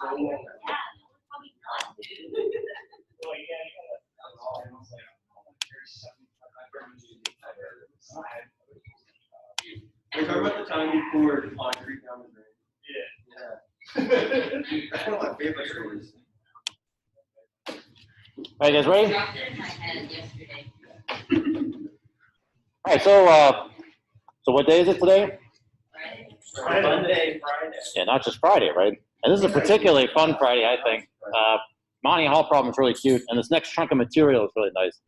We talk about the time you poured concrete down the drain. Yeah. That's one of my favorite stories. All right, guys, ready? Dropped it in my head yesterday. All right, so what day is it today? Friday. Yeah, not just Friday, right? And this is a particularly fun Friday, I think. Monty Hall problem is really cute, and this next chunk of material is really nice.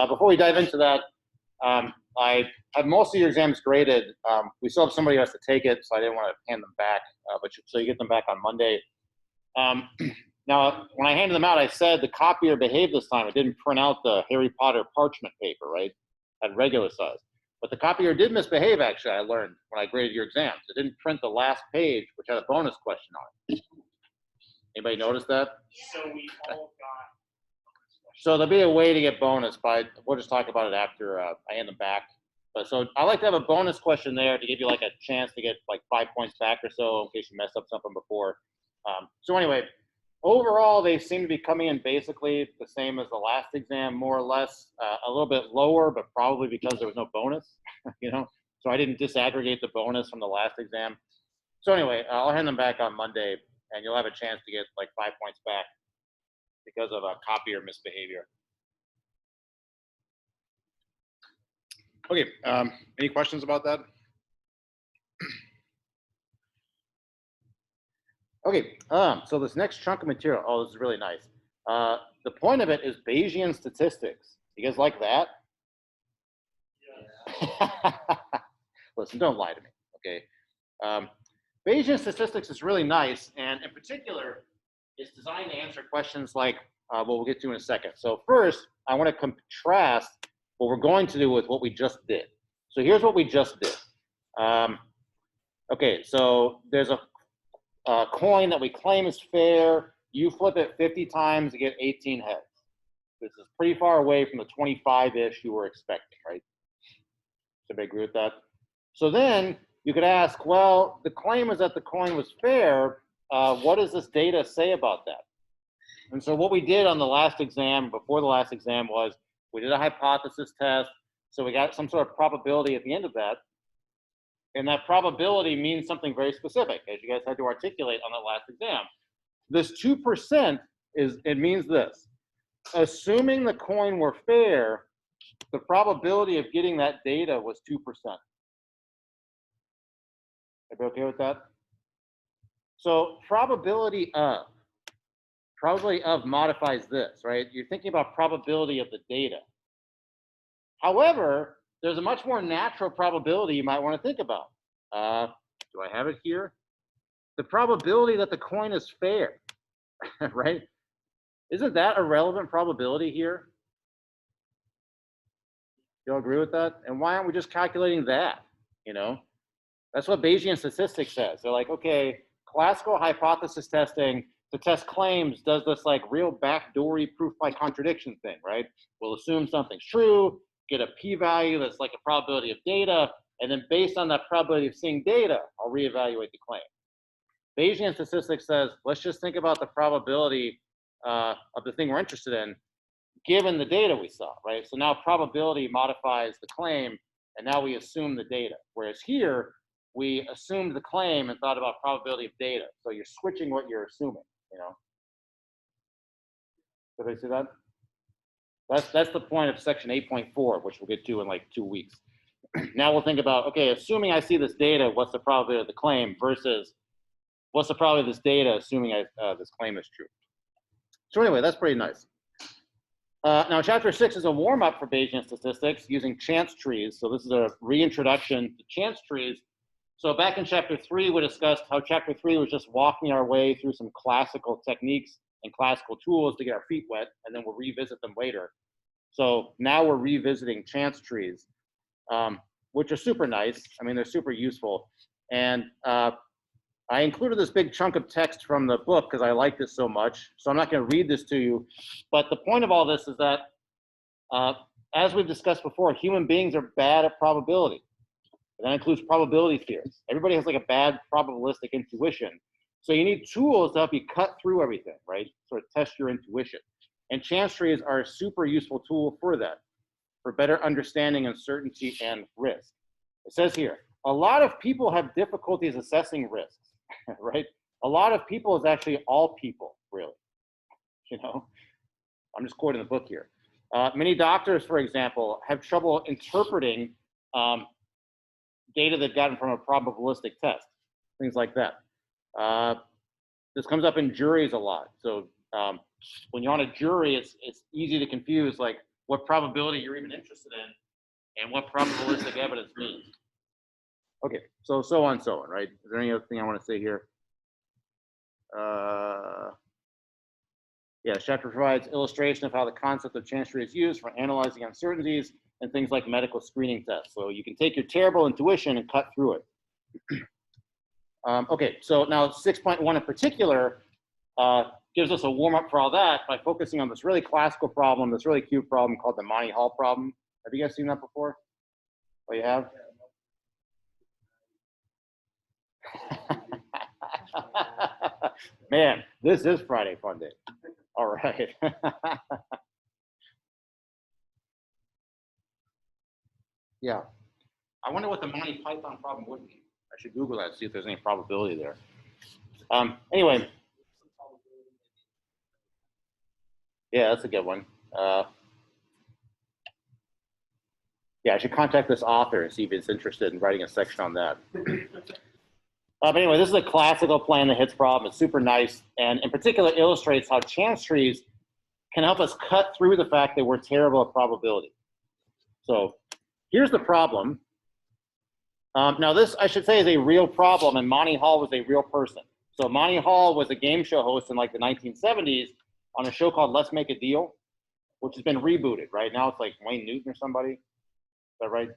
Before we dive into that, I have most of your exams graded. We still have somebody who has to take it, so I didn't want to hand them back, so you get them back on Monday. Now, when I handed them out, I said the copier behaved this time. It didn't print out the Harry Potter parchment paper, right, at regular size. But the copier did misbehave, actually, I learned when I graded your exams. It didn't print the last page, which had a bonus question on it. Anybody notice that? So we all got. So there'll be a way to get bonus, but we'll just talk about it after I hand them back. But so I like to have a bonus question there to give you like a chance to get like 5 points back or so in case you messed up something before. So anyway, overall, they seem to be coming in basically the same as the last exam, more or less, a little bit lower, but probably because there was no bonus, you know? So I didn't disaggregate the bonus from the last exam. So anyway, I'll hand them back on Monday, and you'll have a chance to get like 5 points back because of a copier misbehavior. Okay, any questions about that? Okay, so this next chunk of material, oh, this is really nice. The point of it is Bayesian statistics. You guys like that? Yeah. Listen, don't lie to me, okay? Bayesian statistics is really nice, and in particular, it's designed to answer questions like what we'll get to in a second. So first, I want to contrast what we're going to do with what we just did. So here's what we just did. Okay, so there's a coin that we claim is fair. You flip it 50 times to get 18 heads. This is pretty far away from the 25-ish you were expecting, right? Does everybody agree with that? So then you could ask, well, the claim is that the coin was fair. What does this data say about that? And so what we did on the last exam, before the last exam, was we did a hypothesis test. So we got some sort of probability at the end of that. And that probability means something very specific, as you guys had to articulate on that last exam. This 2% it means this. Assuming the coin were fair, the probability of getting that data was 2%. Everybody okay with that? So probability of modifies this, right? You're thinking about probability of the data. However, there's a much more natural probability you might want to think about. Do I have it here? The probability that the coin is fair, right? Isn't that a relevant probability here? You all agree with that? And why aren't we just calculating that, you know? That's what Bayesian statistics says. They're like, okay, classical hypothesis testing to test claims does this like real backdoory proof by contradiction thing, right? We'll assume something's true, get a p-value that's like a probability of data, and then based on that probability of seeing data, I'll reevaluate the claim. Bayesian statistics says, let's just think about the probability of the thing we're interested in, given the data we saw, right? So now probability modifies the claim, and now we assume the data. Whereas here, we assumed the claim and thought about probability of data. So you're switching what you're assuming, you know? Did I see that? That's the point of section 8.4, which we'll get to in like 2 weeks. Now we'll think about, okay, assuming I see this data, what's the probability of the claim versus what's the probability of this data assuming this claim is true. So anyway, that's pretty nice. Now chapter 6 is a warm-up for Bayesian statistics using chance trees. So this is a reintroduction to chance trees. So back in chapter 3, we discussed how chapter 3 was just walking our way through some classical techniques and classical tools to get our feet wet, and then we'll revisit them later. So now we're revisiting chance trees, which are super nice. I mean, they're super useful. And I included this big chunk of text from the book because I like this so much. So I'm not going to read this to you. But the point of all this is that, as we've discussed before, human beings are bad at probability. And that includes probability theories. Everybody has like a bad probabilistic intuition. So you need tools to help you cut through everything, right? Sort of test your intuition. And chance trees are a super useful tool for that, for better understanding uncertainty and risk. It says here, a lot of people have difficulties assessing risks, right? A lot of people is actually all people, really. You know, I'm just quoting the book here. Many doctors, for example, have trouble interpreting data they've gotten from a probabilistic test, things like that. This comes up in juries a lot. So when you're on a jury, it's easy to confuse like what probability you're even interested in and what probabilistic evidence means. Okay, so on and so on, right? Is there any other thing I want to say here? Yeah, the chapter provides illustration of how the concept of chance tree is used for analyzing uncertainties and things like medical screening tests. So you can take your terrible intuition and cut through it. Okay, so now 6.1 in particular gives us a warm-up for all that by focusing on this really classical problem, this really cute problem called the Monty Hall problem. Have you guys seen that before? Oh, you have? Man, this is Friday Fun Day. All right. Yeah. I wonder what the Monty Python problem would be. I should Google that, see if there's any probability there. Anyway. Yeah, that's a good one. Yeah, I should contact this author and see if he's interested in writing a section on that. But anyway, this is a classical plan that hits problem. It's super nice, and in particular illustrates how chance trees can help us cut through the fact that we're terrible at probability. So here's the problem. Now this, I should say, is a real problem, and Monty Hall was a real person. So Monty Hall was a game show host in like the 1970s on a show called Let's Make a Deal, which has been rebooted, right? Now it's like Wayne Newton or somebody. Is that right?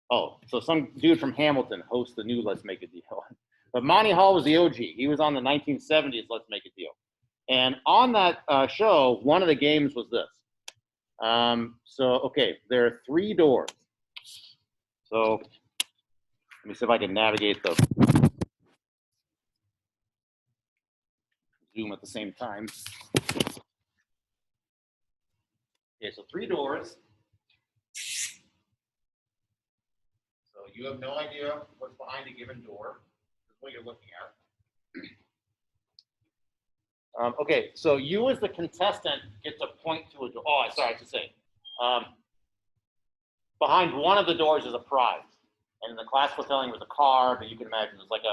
Oh, so some dude from Hamilton hosts the new Let's Make a Deal. But Monty Hall was the OG. He was on the 1970s Let's Make a Deal. And on that show, one of the games was this. Okay, there are 3 doors. So let me see if I can navigate the Zoom at the same time. Okay, so 3 doors. So you have no idea what's behind a given door. That's what you're looking at. Okay, so you as the contestant get to point to a door. Oh, sorry, I should say. Behind one of the doors is a prize. And in the classical telling was a car, but you can imagine it's like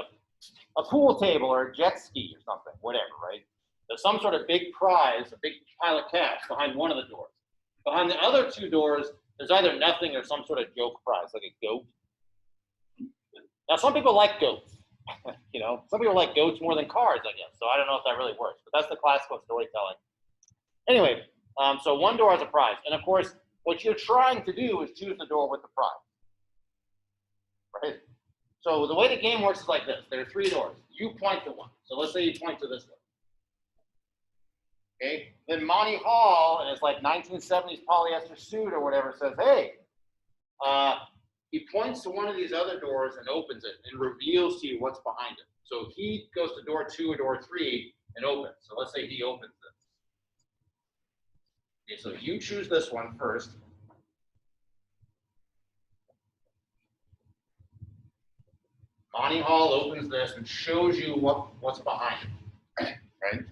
a pool table or a jet ski or something, whatever, right? There's some sort of big prize, a big pile of cash behind one of the doors. Behind the other 2 doors, there's either nothing or some sort of joke prize, like a goat. Now, some people like goats. You know, some people like goats more than cars, I guess. So I don't know if that really works, but that's the classical storytelling. Anyway, so 1 door has a prize. And of course, what you're trying to do is choose the door with the prize. Right? So the way the game works is like this. There are 3 doors. You point to one. So let's say you point to this one. Okay? Then Monty Hall, in his like 1970s polyester suit or whatever, says, hey, he points to one of these other doors and opens it and reveals to you what's behind it. So he goes to door 2 or door 3 and opens. So let's say he opens this. Okay, so you choose this one first. Monty Hall opens this and shows you what's behind it, right?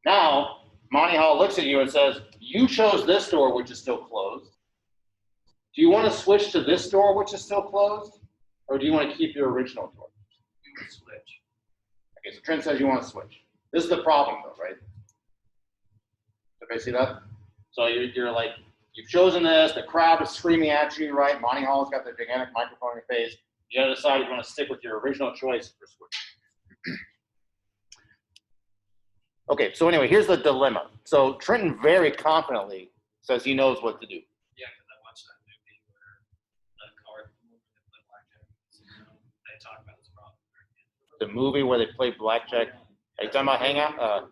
Now, Monty Hall looks at you and says, you chose this door, which is still closed. Do you want to switch to this door, which is still closed? Or do you want to keep your original door? You want to switch. Okay, so Trent says you want to switch. This is the problem, though, right? Okay, see that? So you're like, you've chosen this, the crowd is screaming at you, right? Monty Hall's got the gigantic microphone in your face. You got to decide if you want to stick with your original choice or switch. Okay, so anyway, here's the dilemma. So Trenton very confidently says he knows what to do. Yeah, because I watched that movie where the card movie that played blackjack. They talk about this problem. The movie where they play blackjack. Are you talking about Hangout?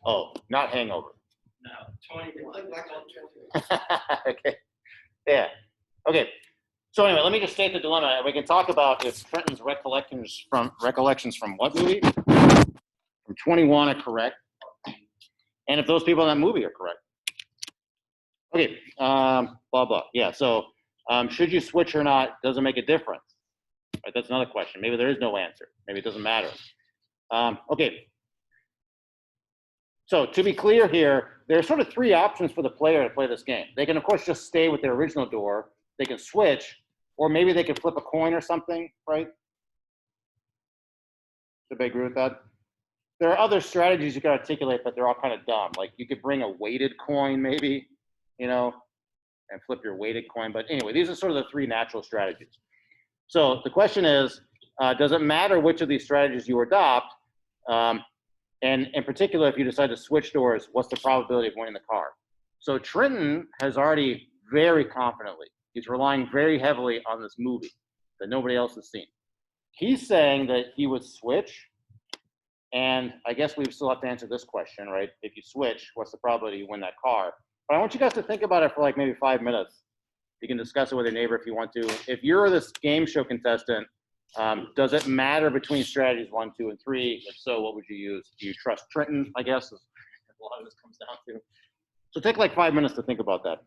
Oh, not Hangover. No, 20. Okay. Yeah. Okay. So anyway, let me just state the dilemma. We can talk about if Trenton's recollections from what movie? From 21 are correct. And if those people in that movie are correct. Okay, blah, blah. Yeah, so should you switch or not, doesn't make a difference. Right, that's another question. Maybe there is no answer. Maybe it doesn't matter. Okay. So to be clear here, there are sort of three options for the player to play this game. They can, of course, just stay with their original door. They can switch, or maybe they can flip a coin or something, right? Does everybody agree with that? There are other strategies you can articulate, but they're all kind of dumb. Like you could bring a weighted coin, maybe, you know, and flip your weighted coin. But anyway, these are sort of the three natural strategies. So the question is, does it matter which of these strategies you adopt? And in particular, if you decide to switch doors, what's the probability of winning the car? So Trenton has already very confidently, he's relying very heavily on this movie that nobody else has seen. He's saying that he would switch. And I guess we still have to answer this question, right? If you switch, what's the probability you win that car? But I want you guys to think about it for like maybe 5 minutes. You can discuss it with your neighbor if you want to. If you're this game show contestant, does it matter between strategies 1, 2, and 3? If so, what would you use? Do you trust Trenton, I guess, is a lot of this comes down to. So take like 5 minutes to think about that.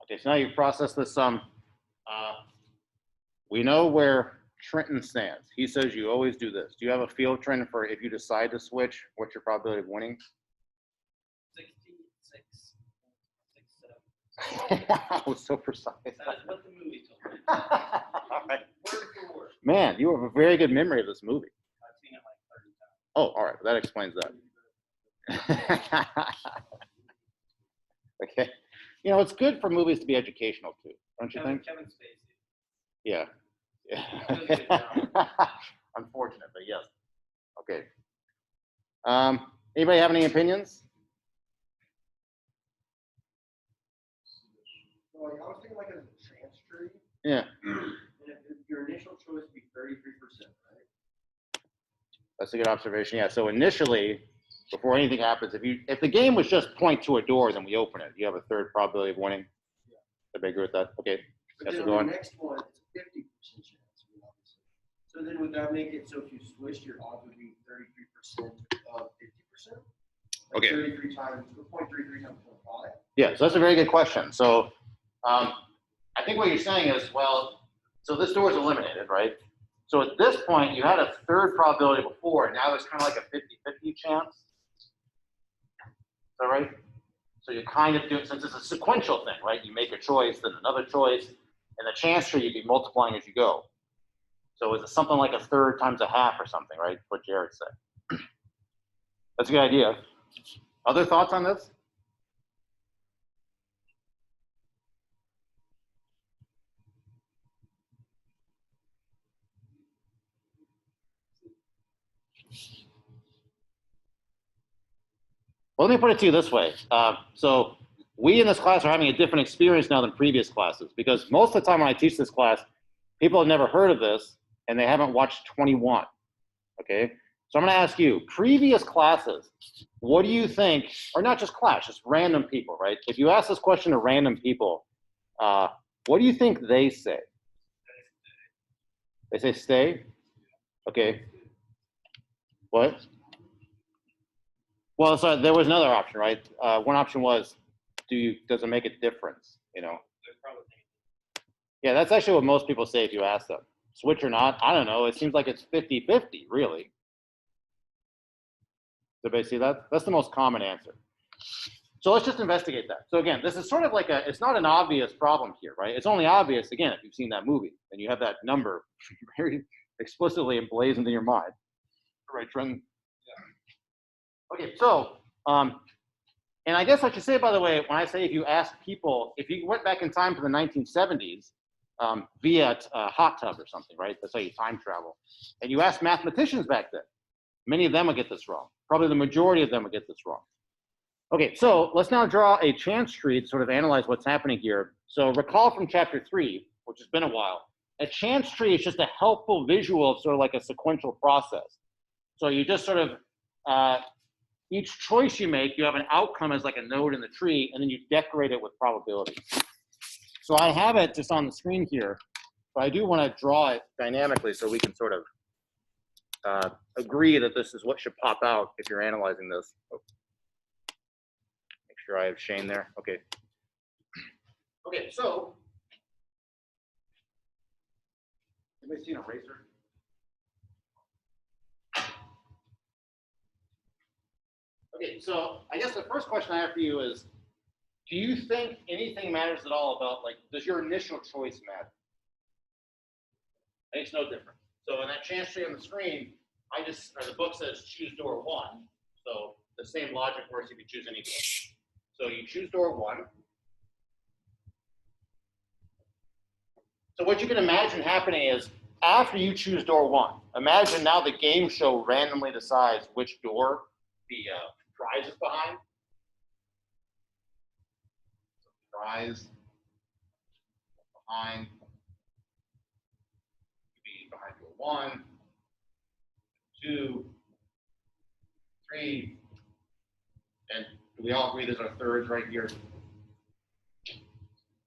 Okay, so now you've processed this sum. We know where Trenton stands. He says you always do this. Do you have a feel, Trenton, for if you decide to switch, what's your probability of winning? 66. 67. Wow, so precise. That is what the movie told me. All right. Word for word. Man, you have a very good memory of this movie. I've seen it like 30 times. Oh, all right. That explains that. Okay. You know, it's good for movies to be educational too, don't you think? Kevin Spacey. Yeah. Does a good job. Unfortunately, yes. Okay. Anybody have any opinions? Like, I was thinking like a chance tree, Yeah, and if your initial choice would be 33%, right? that's a good observation. Yeah. So initially, before anything happens, if the game was just point to a door, then we open it. You have a third probability of winning. Yeah. Everybody agree with that? Okay. But That's then a good on one. the next one, it's a 50% chance, obviously. So then would that make it so if you switched, your odds would be 33% of 50%? Like Okay. 33 times, 0.33 times 0.5? Yeah, so that's a very good question. So I think what you're saying is, well, so this door is eliminated, right? So at this point, you had a third probability before, and now there's kind of like a 50-50 chance. Is that right? So you kind of do it, since it's a sequential thing, right? You make a choice, then another choice, and the chance tree you'd be multiplying as you go. So is it something like a third times a half or something, right? What Jared said. That's a good idea. Other thoughts on this? Well, let me put it to you this way. So we in this class are having a different experience now than previous classes, because most of the time when I teach this class, people have never heard of this and they haven't watched 21. Okay, so I'm going to ask you, previous classes, what do you think, or not just class, just random people, right? If you ask this question to random people, what do you think they say? They say stay? Okay. What? Well, so there was another option, right? One option was, does it make a difference? You know? They're probably Yeah, that's actually what most people say if you ask them. Switch or not, I don't know. It seems like it's 50-50, really. Did everybody see that? That's the most common answer. So let's just investigate that. So again, this is sort of like it's not an obvious problem here, right? It's only obvious, again, if you've seen that movie and you have that number very explicitly emblazoned in your mind. Right, Trent? Okay, so, and I guess I should say, by the way, when I say if you ask people, if you went back in time to the 1970s via a hot tub or something, right? That's how you time travel. And you ask mathematicians back then, many of them would get this wrong. Probably the majority of them would get this wrong. Okay, so let's now draw a chance tree to sort of analyze what's happening here. So recall from chapter 3, which has been a while, a chance tree is just a helpful visual of sort of like a sequential process. So you just sort of, each choice you make, you have an outcome as like a node in the tree, and then you decorate it with probabilities. So I have it just on the screen here, but I do want to draw it dynamically so we can sort of agree that this is what should pop out if you're analyzing this. Oh. Make sure I have Shane there. Okay. Okay, so anybody see an eraser? Okay, so I guess the first question I have for you is, do you think anything matters at all about, like, does your initial choice matter? Makes no difference. So in that chance tree on the screen, or the book says choose door 1. So the same logic works if you choose any door. So you choose door 1. So what you can imagine happening is, after you choose door 1, imagine now the game show randomly decides which door the prize is behind. Prize behind door 1, 2, 3, and do we all agree there's our thirds right here?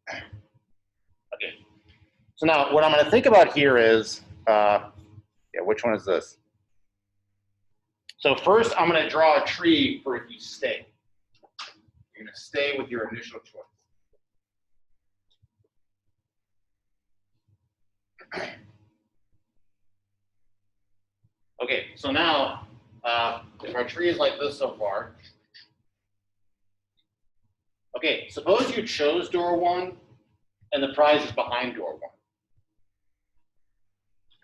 Okay. So now what I'm going to think about here is, which one is this? So first, I'm going to draw a tree for if you stay. You're going to stay with your initial choice. Okay, so now, if our tree is like this so far, okay, suppose you chose door 1 and the prize is behind door 1.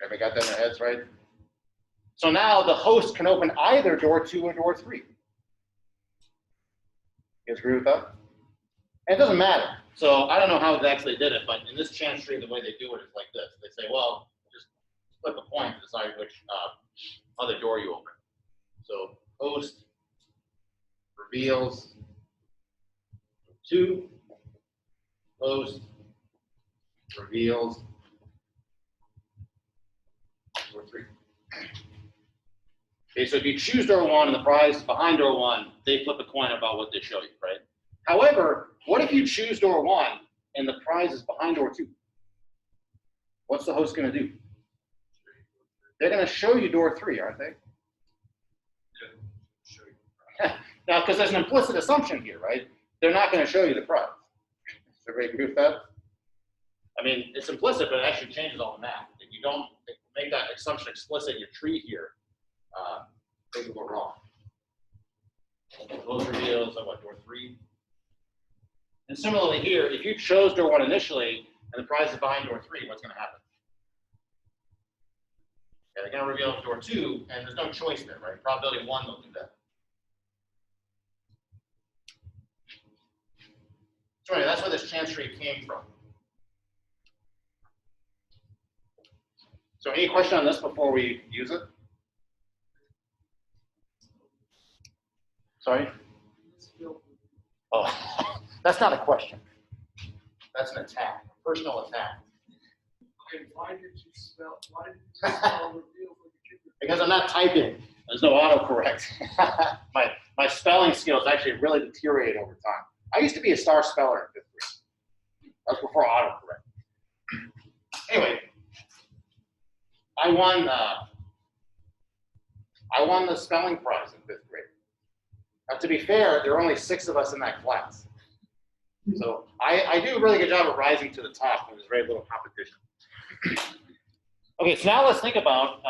Everybody got that in their heads, right? So now the host can open either door 2 or door 3. You guys agree with that? And it doesn't matter. So I don't know how exactly they did it, but in this chance tree, the way they do it is like this. They say, well, just flip a coin to decide which other door you open. So host reveals 2, host reveals door 3. Okay, so if you choose door 1 and the prize is behind door 1, they flip a coin about what they show you, right? However, what if you choose door 1 and the prize is behind door 2? What's the host going to do? They're going to show you door 3, aren't they? Yeah, show you. Now, because there's an implicit assumption here, right? They're not going to show you the prize. Does everybody agree with that? I mean, it's implicit, but it actually changes all the math. If you don't make that assumption explicit in your tree here, things will go wrong. Those reveals of what, door 3? And similarly here, if you chose door 1 initially and the prize is behind door 3, what's going to happen? Yeah, they're going to reveal door 2, and there's no choice there, right? Probability 1, they'll do that. So anyway, that's where this chance tree came from. So any question on this before we use it? Sorry? Oh, that's not a question. That's an attack, a personal attack. Okay, why did you spell reveal for the kid? Because I'm not typing. There's no autocorrect. my spelling skills actually really deteriorate over time. I used to be a star speller in 5th grade. That's before autocorrect. Anyway, I won the spelling prize in 5th grade. Now, to be fair, there were only 6 of us in that class. So I do a really good job of rising to the top when there's very little competition. Okay, so now let's think about,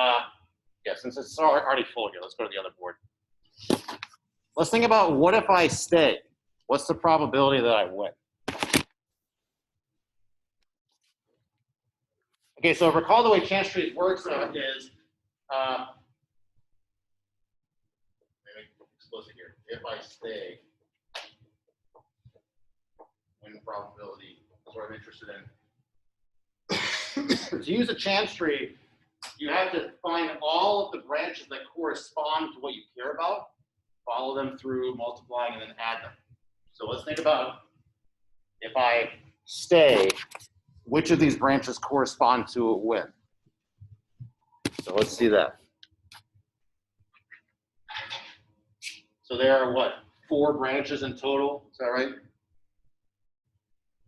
since it's already full here, let's go to the other board. Let's think about what if I stay? What's the probability that I win? Okay, so recall the way chance trees works is, let me explicit here. If I stay, win probability, that's what I'm interested in. To use a chance tree, you have to find all of the branches that correspond to what you care about, follow them through, multiplying, and then add them. So let's think about if I stay, which of these branches correspond to a win? So let's see that. So there are what, 4 branches in total? Is that right?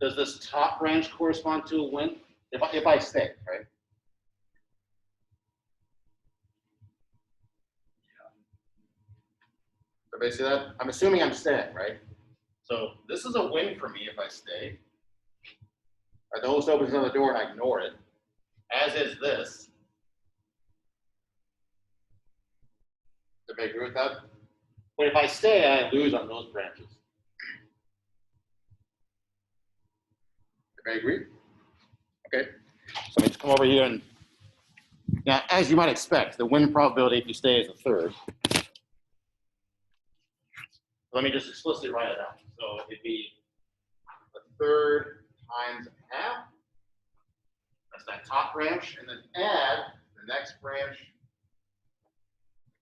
Does this top branch correspond to a win? If I stay, right? Everybody see that? I'm assuming I'm staying, right? So this is a win for me if I stay. Or the host opens another door and I ignore it, as is this. Does everybody agree with that? But if I stay, I lose on those branches. Everybody agree? Okay. So let me just come over here and, now, as you might expect, the win probability if you stay is a third. Let me just explicitly write it out. So it'd be a third times half. That's that top branch, and then add the next branch.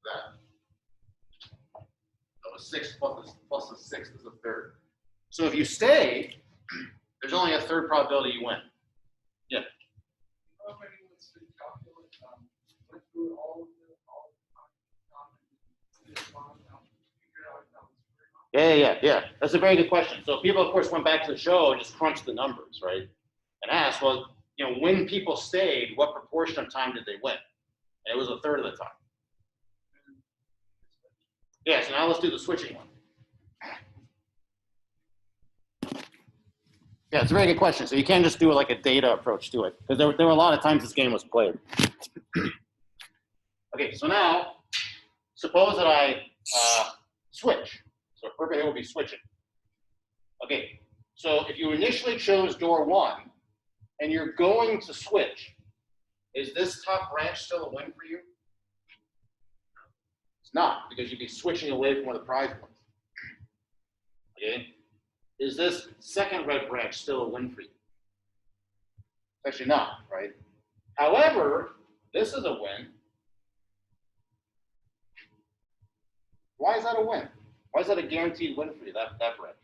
That. So a 6 plus a 6 is a third. So if you stay, there's only a third probability you win. Yeah. Yeah. That's a very good question. So people, of course, went back to the show and just crunched the numbers, right? And asked, well, when people stayed, what proportion of time did they win? And it was a third of the time. Yeah, so now let's do the switching one. Yeah, it's a very good question. So you can't just do like a data approach to it, because there were a lot of times this game was played. Okay, so now, suppose that I switch. So purple here will be switching. Okay, so if you initially chose door 1 and you're going to switch, is this top branch still a win for you? It's not, because you'd be switching away from where the prize was. Okay, is this second red branch still a win for you? It's actually not, right? However, this is a win. Why is that a win? Why is that a guaranteed win for you, that branch?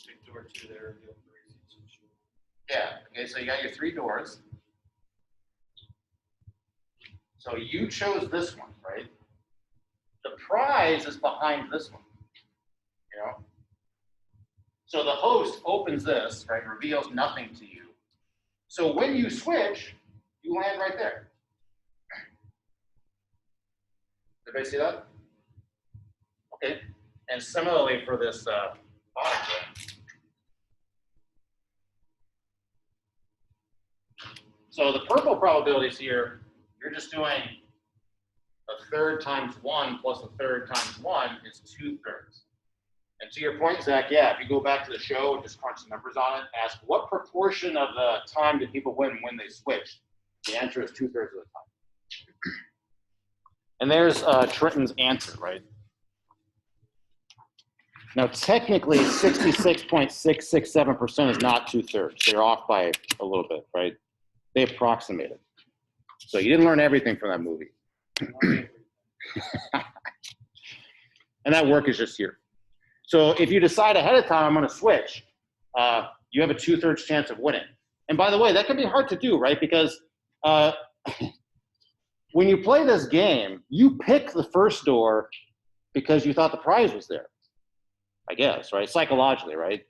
Big door 2 there, reveal 3. Yeah, okay, so you got your 3 doors. So you chose this one, right? The prize is behind this one, So the host opens this, right, reveals nothing to you. So when you switch, you land right there. Everybody see that? Okay, and similarly for this bottom branch. So the purple probabilities here, you're just doing a third times 1 plus a third times 1 is 2/3. And to your point, Zach, yeah, if you go back to the show and just crunch the numbers on it, ask what proportion of the time did people win when they switched? The answer is 2/3 of the time. And there's Trenton's answer, right? Now, technically, 66.667% is not 2/3. They're off by a little bit, right? They approximated. So you didn't learn everything from that movie. And that work is just here. So if you decide ahead of time, I'm going to switch, you have a 2/3 chance of winning. And by the way, that can be hard to do, right? Because when you play this game, you pick the first door because you thought the prize was there, I guess, right? Psychologically, right?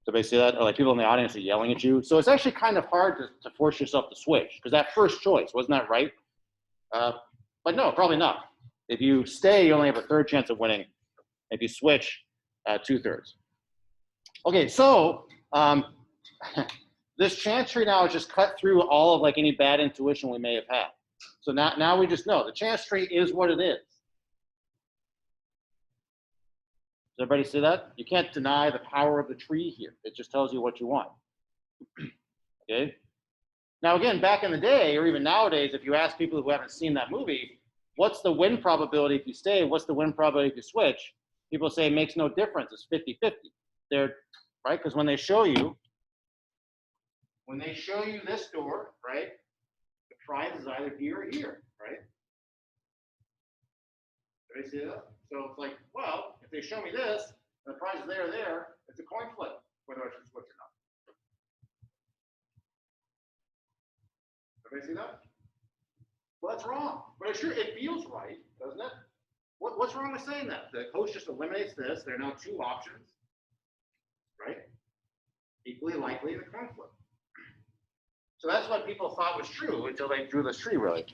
Did they see that? Or like people in the audience are yelling at you. So it's actually kind of hard to force yourself to switch because that first choice, wasn't that right? But no, probably not. If you stay, you only have a 1/3 chance of winning. If you switch, 2/3. Okay, so this chance tree now is just cut through all of like any bad intuition we may have had. So now we just know the chance tree is what it is. Does everybody see that? You can't deny the power of the tree here. It just tells you what you want. Okay. Now again, back in the day, or even nowadays, if you ask people who haven't seen that movie, what's the win probability if you stay? What's the win probability if you switch? People say it makes no difference. It's 50-50. They're right because when they show you this door, right, the prize is either here or here, right? Did I see that? So it's like, well, if they show me this, and the prize is there or there, it's a coin flip whether I should switch or not. Everybody see that? Well, that's wrong. But it feels right, doesn't it? What's wrong with saying that? The host just eliminates this. There are now 2 options, right? Equally likely the coin flip. So that's what people thought was true until they drew this tree, really.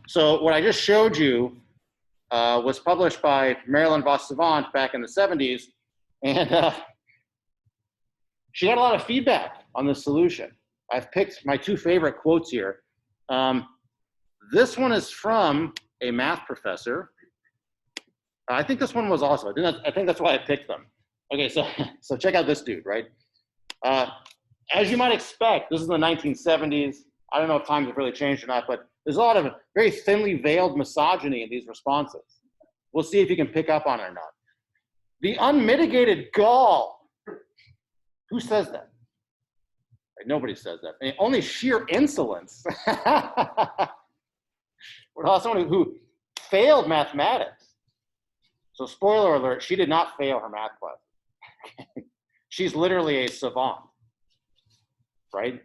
So what I just showed you was published by Marilyn Vos Savant back in the 70s, and she had a lot of feedback on this solution. I've picked my 2 favorite quotes here. This one is from a math professor. I think this one was also. I think that's why I picked them. Okay, so check out this dude, right? As you might expect, this is the 1970s. I don't know if times have really changed or not, but there's a lot of very thinly veiled misogyny in these responses. We'll see if you can pick up on it or not. The unmitigated gall. Who says that? Right, nobody says that. I mean, only sheer insolence. Well, someone who failed mathematics. So spoiler alert, she did not fail her math class. She's literally a savant, right?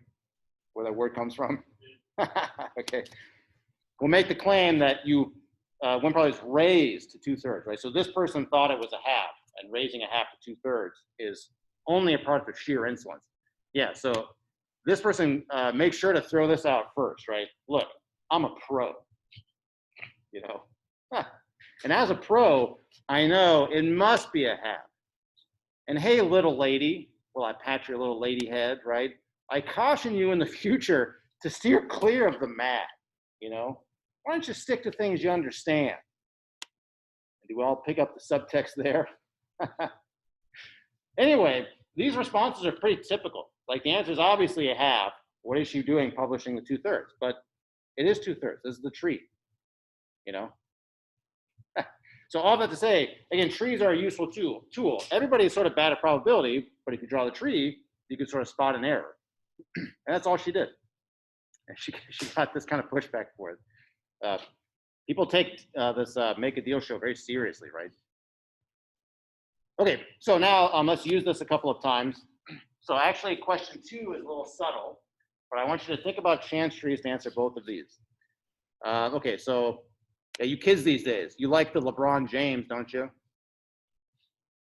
Where that word comes from. Okay. We'll make the claim that win probability is raised to 2/3, right? So this person thought it was a half, and raising a half to 2/3 is only a product of sheer insolence. Yeah, so this person, make sure to throw this out first, right? Look, I'm a pro, you know? And as a pro, I know it must be a half. And hey, little lady, well, I pat your little lady head, right? I caution you in the future to steer clear of the math, you know? Why don't you stick to things you understand? Do we all pick up the subtext there? Anyway, these responses are pretty typical. Like the answer is obviously a half. What is she doing publishing the 2/3? But it is 2/3. This is the tree, you know? So all that to say, again, trees are a useful tool. Everybody's sort of bad at probability, but if you draw the tree, you can sort of spot an error. And that's all she did. And she got this kind of pushback for it. People take this Make a Deal show very seriously, right? Okay, so now let's use this a couple of times. So actually question 2 is a little subtle, but I want you to think about chance trees to answer both of these. Okay, so yeah, you kids these days, you like the LeBron James, don't you?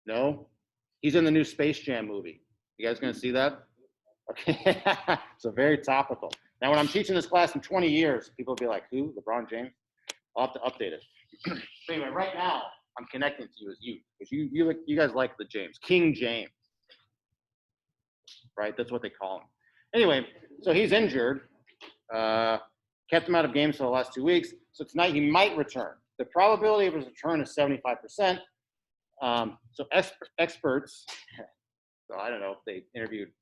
No? He's in the new Space Jam movie. You guys gonna see that? Okay, so very topical. Now when I'm teaching this class in 20 years, people will be like, who, LeBron James? I'll have to update it. So anyway, right now, I'm connecting to you as you, because you guys like the James, King James, right? That's what they call him. Anyway, so he's injured, kept him out of games for the last 2 weeks. So tonight he might return. The probability of his return is 75%. So experts, so I don't know if they interviewed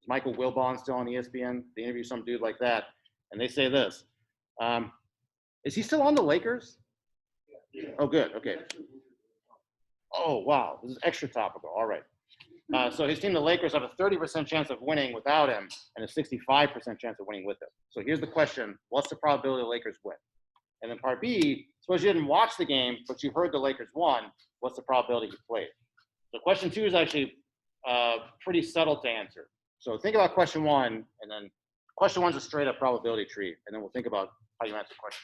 Michael Wilbon still on ESPN. They interviewed some dude like that, and they say this. Is he still on the Lakers? Yeah. Oh, good. Okay. Oh, wow. This is extra topical. All right. So his team, the Lakers, have a 30% chance of winning without him and a 65% chance of winning with him. So here's the question. What's the probability the Lakers win? And then part B, suppose you didn't watch the game, but you heard the Lakers won. What's the probability you played? So question 2 is actually pretty subtle to answer. So think about question 1, and then question 1 is a straight up probability tree, and then we'll think about how you answer question.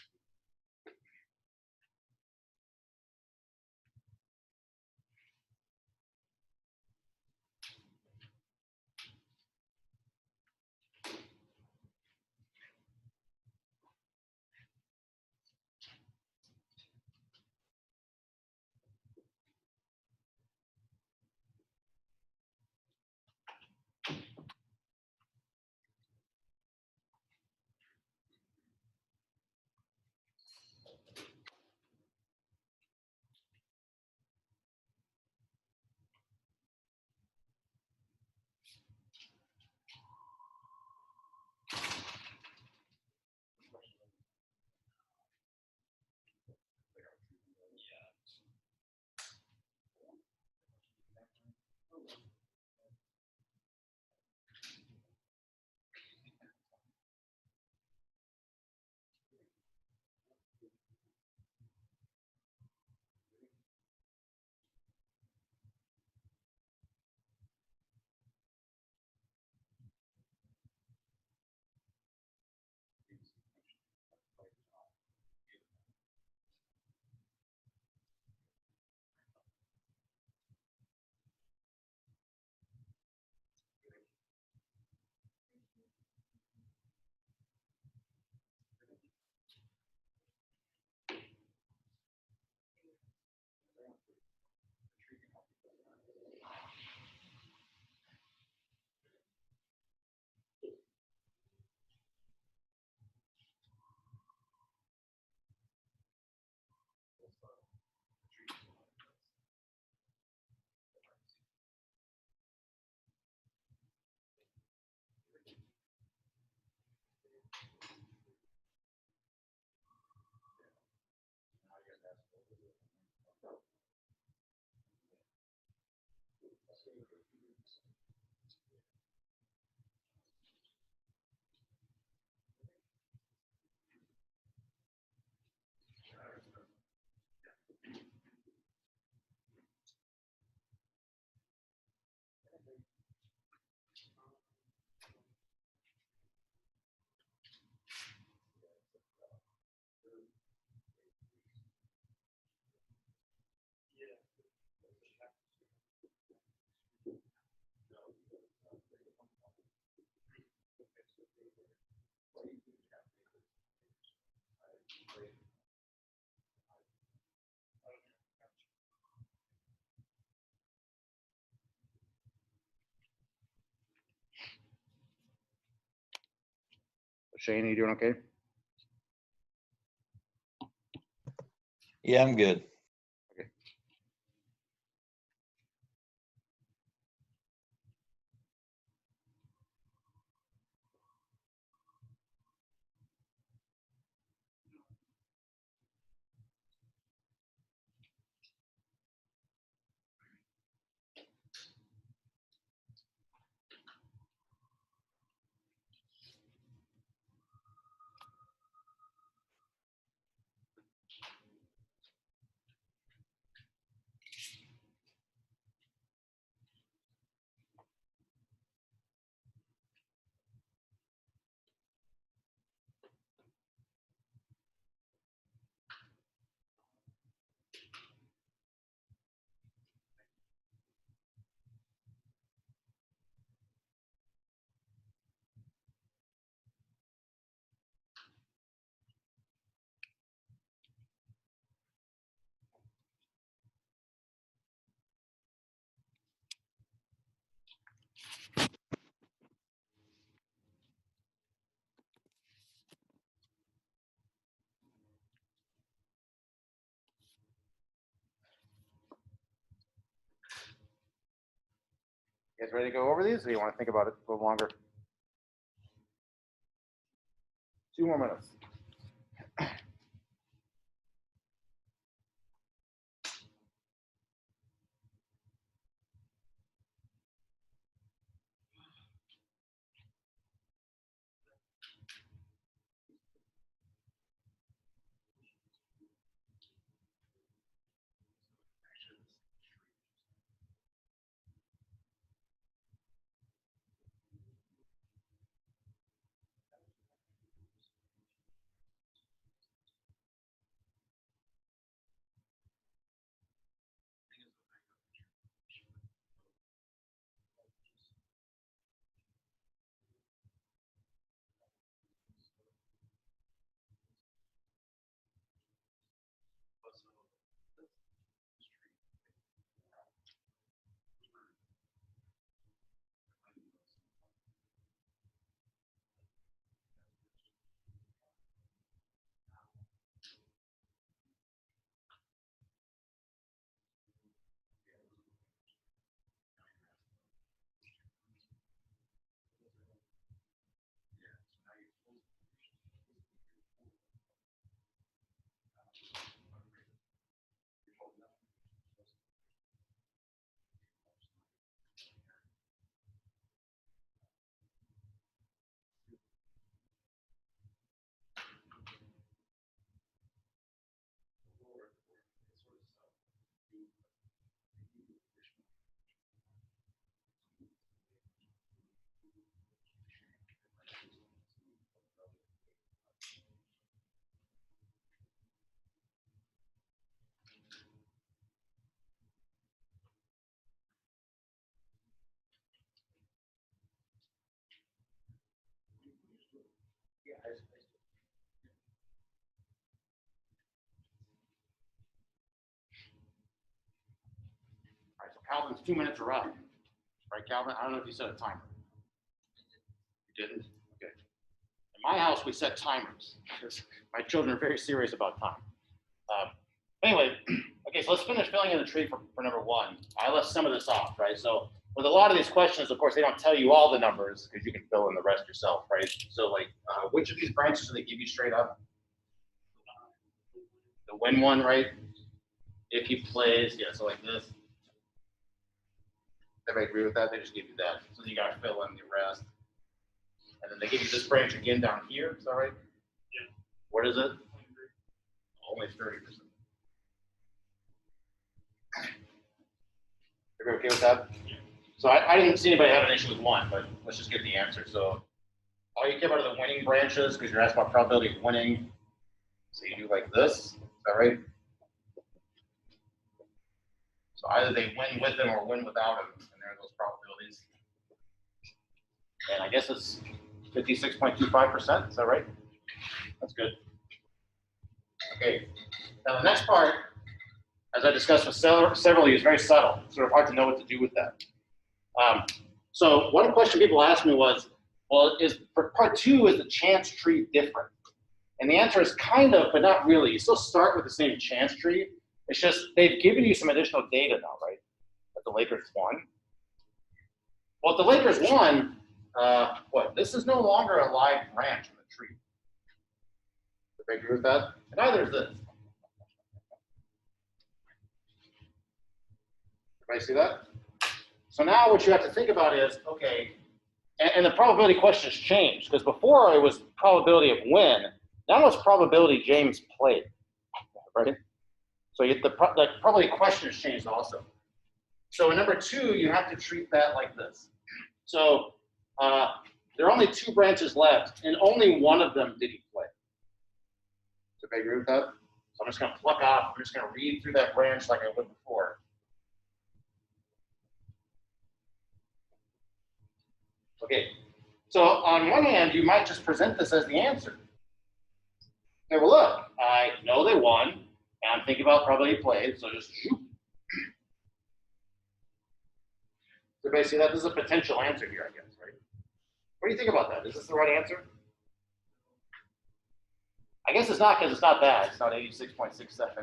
Shane, are you doing okay? Yeah, I'm good. You guys ready to go over these, or you want to think about it a little longer? 2 more minutes. Calvin's 2 minutes are up. Right, Calvin? I don't know if you set a timer. You didn't? Okay. In my house, we set timers because my children are very serious about time. Anyway, okay, so let's finish filling in the tree for number one. I left some of this off, right? So with a lot of these questions, of course, they don't tell you all the numbers because you can fill in the rest yourself, right? So like, which of these branches do they give you straight up? The win one, right? If he plays, yeah, so like this. Everybody agree with that? They just give you that. So you gotta fill in the rest. And then they give you this branch again down here, is that right? Yeah. What is it? Only 30%. Everybody okay with that? Yeah. So I didn't see anybody have an issue with one, but let's just get the answer. So all you care about are the winning branches because you're asked about probability of winning. So you do like this, is that right? So either they win with him or win without him, and there are those probabilities. And I guess it's 56.25%, is that right? That's good. Okay, now the next part, as I discussed with several of you, is very subtle. It's sort of hard to know what to do with that. So one question people asked me was, well, for part two, is the chance tree different? And the answer is kind of, but not really. You still start with the same chance tree. It's just they've given you some additional data now, right? That the Lakers won. Well, if the Lakers won, this is no longer a live branch in the tree. Do they agree with that? And neither is this. Everybody see that? So now what you have to think about is, okay, and the probability questions changed, because before it was probability of win, now it's probability James played, right? So the probability questions changed also. So in number two, you have to treat that like this. So there are only two branches left, and only one of them did he play. Does everybody agree with that? So I'm just going to pluck off. I'm just going to read through that branch like I would before. Okay, so on one hand, you might just present this as the answer. Okay, well, look, I know they won, and I'm thinking about probability played, so just shoot. So basically, that is a potential answer here, I guess, right? What do you think about that? Is this the right answer? I guess it's not because it's not that. It's not 86.67,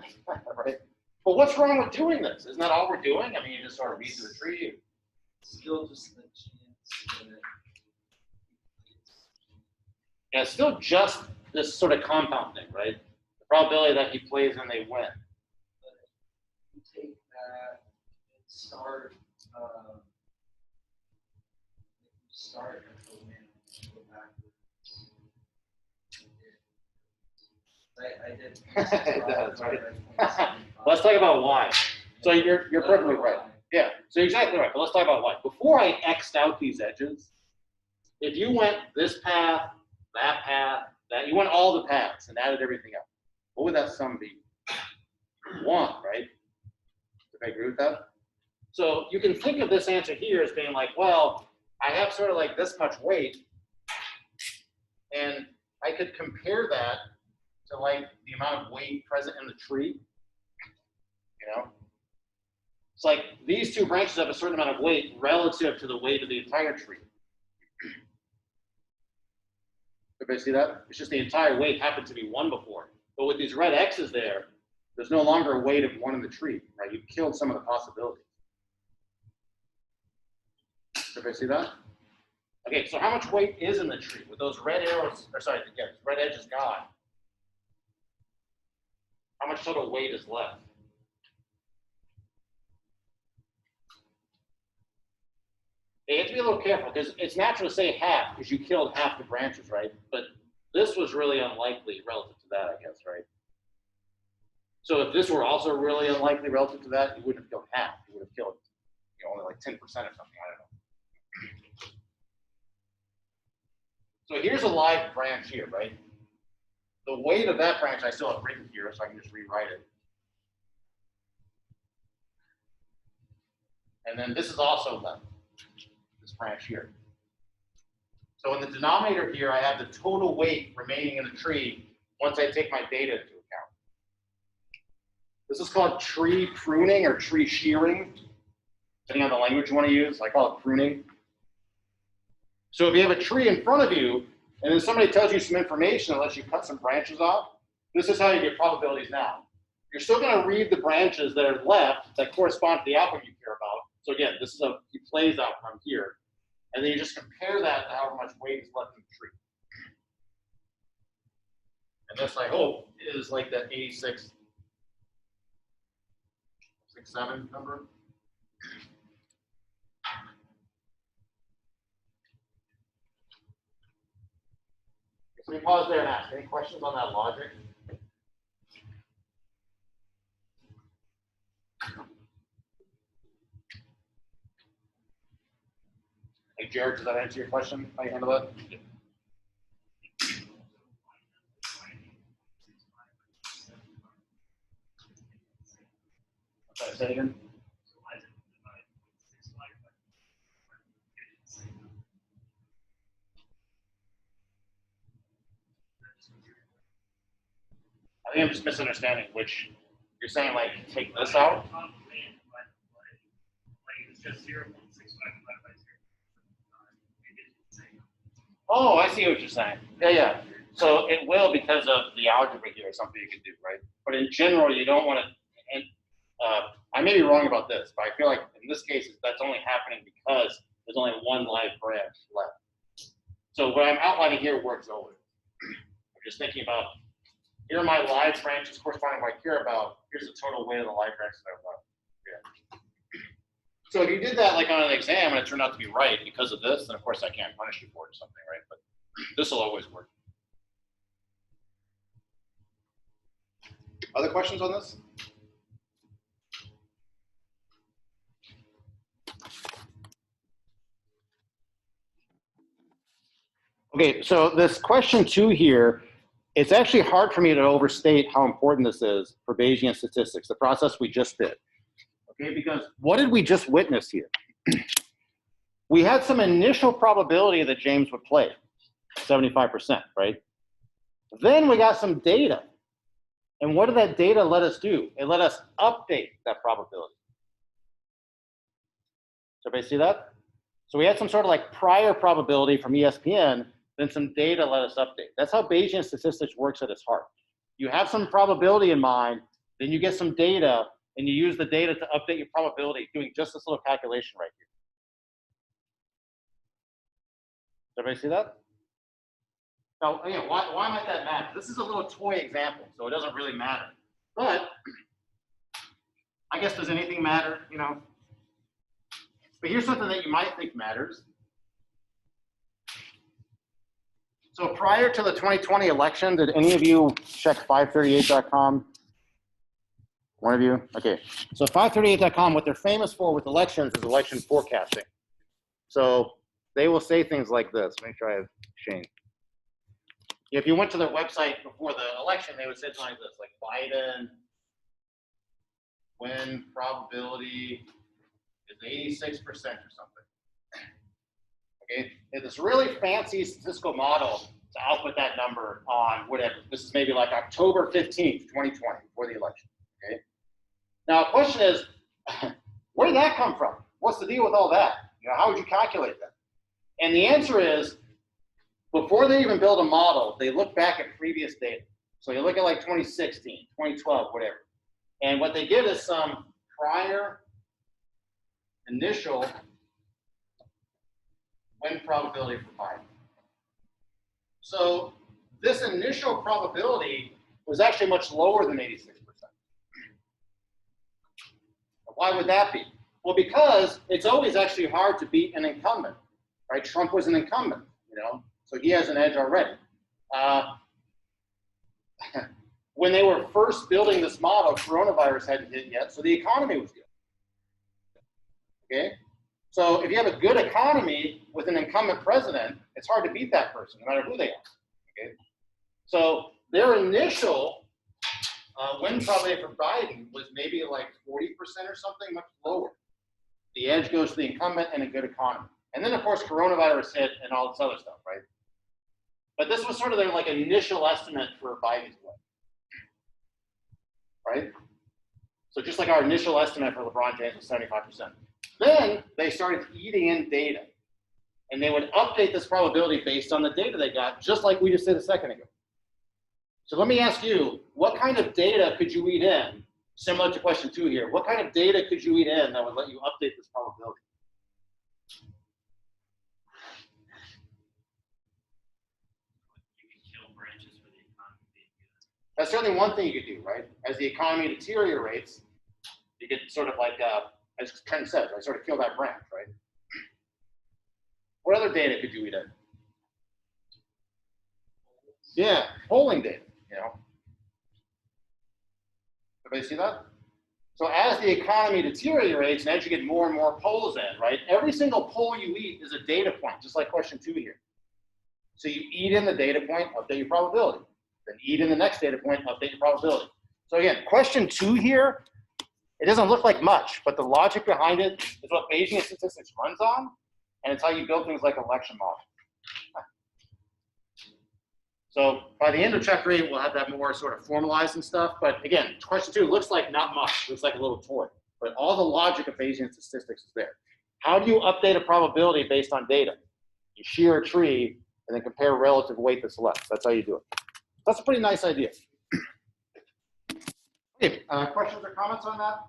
right? But what's wrong with doing this? Isn't that all we're doing? I mean, you just sort of read through the tree. Still just the chance that Yeah, it's still just this sort of compound thing, right? The probability that he plays and they win. You take that and start at the win, go backwards. I did. It does, right? Let's talk about why. So you're perfectly right. Yeah, so you're exactly right. But let's talk about why. Before I X'd out these edges, if you went this path, that path, that you went all the paths and added everything up, what would that sum be? 1, right? Do I agree with that? So you can think of this answer here as being like, well, I have sort of like this much weight, and I could compare that to like the amount of weight present in the tree, you know? It's like these two branches have a certain amount of weight relative to the weight of the entire tree. Everybody see that? It's just the entire weight happened to be 1 before. But with these red X's there, there's no longer a weight of 1 in the tree, right? You've killed some of the possibilities. Everybody see that? Okay, so how much weight is in the tree? With those red arrows, or sorry, yeah, red edge is gone. How much total weight is left? You have to be a little careful because it's natural to say half because you killed half the branches, right? But this was really unlikely relative to that, I guess, right? So if this were also really unlikely relative to that, you wouldn't have killed half. You would have killed, only like 10% or something. I don't know. So here's a live branch here, right? The weight of that branch I still have written here, so I can just rewrite it. And then this is also left. This branch here. So in the denominator here, I have the total weight remaining in the tree once I take my data into account. This is called tree pruning or tree shearing. depending on the language you want to use. I call it pruning. So if you have a tree in front of you, and then somebody tells you some information that lets you cut some branches off, this is how you get probabilities now. You're still going to read the branches that are left that correspond to the outcome you care about. So again, this is a plays outcome here. And then you just compare that to how much weight is left in the tree. And this, I hope, is like that 86.67 number. So we pause there and ask, any questions on that logic? Hey, Jared, does that answer your question? How you handle that? Okay, say it again. I think I'm just misunderstanding, which you're saying like take this out? Oh, I see what you're saying. Yeah. So it will because of the algebra here, something you can do, right? But in general, you don't want to, and I may be wrong about this, but I feel like in this case, that's only happening because there's only one live branch left. So what I'm outlining here works always. I'm just thinking about, here are my live branches corresponding to what I care about. Here's the total weight of the live branches that are left. Yeah. So if you did that like on an exam and it turned out to be right because of this, then of course I can't punish you for it or something, right? But this will always work. Other questions on this? Okay, so this question 2 here, it's actually hard for me to overstate how important this is for Bayesian statistics, the process we just did. Okay, because what did we just witness here? We had some initial probability that James would play, 75%, right? Then we got some data. And what did that data let us do? It let us update that probability. So everybody see that? So we had some sort of like prior probability from ESPN, then some data let us update. That's how Bayesian statistics works at its heart. You have some probability in mind, then you get some data, and you use the data to update your probability, doing just this little calculation right here. Does everybody see that? Now, again, why might that matter? This is a little toy example, so it doesn't really matter. But I guess, does anything matter, you know? But here's something that you might think matters. So prior to the 2020 election, did any of you check 538.com? One of you? Okay. So 538.com, what they're famous for with elections is election forecasting. So they will say things like this. Make sure I have Shane. If you went to their website before the election, they would say something like this, like Biden win probability is 86% or something. Okay, it's this really fancy statistical model to output that number on whatever. This is maybe like October 15th, 2020, before the election. Okay. Now, the question is, where did that come from? What's the deal with all that? You know, how would you calculate that? And the answer is, before they even build a model, they look back at previous data. So you look at like 2016, 2012, whatever. And what they give is some prior initial win probability for Biden. So this initial probability was actually much lower than 86%. Why would that be? Well, because it's always actually hard to beat an incumbent, right? Trump was an incumbent, you know, so he has an edge already. When they were first building this model, coronavirus hadn't hit yet, so the economy was good. Okay? So if you have a good economy with an incumbent president, it's hard to beat that person, no matter who they are. Okay? So their initial win probability for Biden was maybe like 40% or something, much lower. The edge goes to the incumbent and a good economy. And then, of course, coronavirus hit and all this other stuff, right? But this was sort of their like initial estimate for Biden's win, right? So just like our initial estimate for LeBron James was 75%. Then they started eating in data. And they would update this probability based on the data they got, just like we just did a second ago. So let me ask you, what kind of data could you eat in, similar to question 2 here, what kind of data could you eat in that would let you update this probability? You can kill branches for the economy being good. That's certainly one thing you could do, right? As the economy deteriorates, you could sort of like, as Trent said, right, sort of kill that branch, right? What other data could you eat in? Yeah, polling data, you know. Everybody see that? So as the economy deteriorates and as you get more and more polls in, right, every single poll you eat is a data point, just like question 2 here. So you eat in the data point, update your probability. Then eat in the next data point, update your probability. So again, question 2 here, it doesn't look like much, but the logic behind it is what Bayesian statistics runs on, and it's how you build things like election models. So by the end of chapter 8, we'll have that more sort of formalized and stuff. But again, question 2 looks like not much. Looks like a little toy. But all the logic of Bayesian statistics is there. How do you update a probability based on data? You shear a tree and then compare relative weight that's less. That's how you do it. That's a pretty nice idea. Okay, questions or comments on that?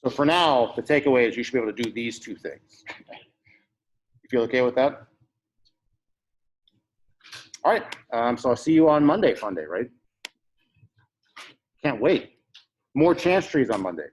So for now, the takeaway is you should be able to do these 2 things. You feel okay with that? All right, so I'll see you on Monday, fun day, right? Can't wait. More chance trees on Monday.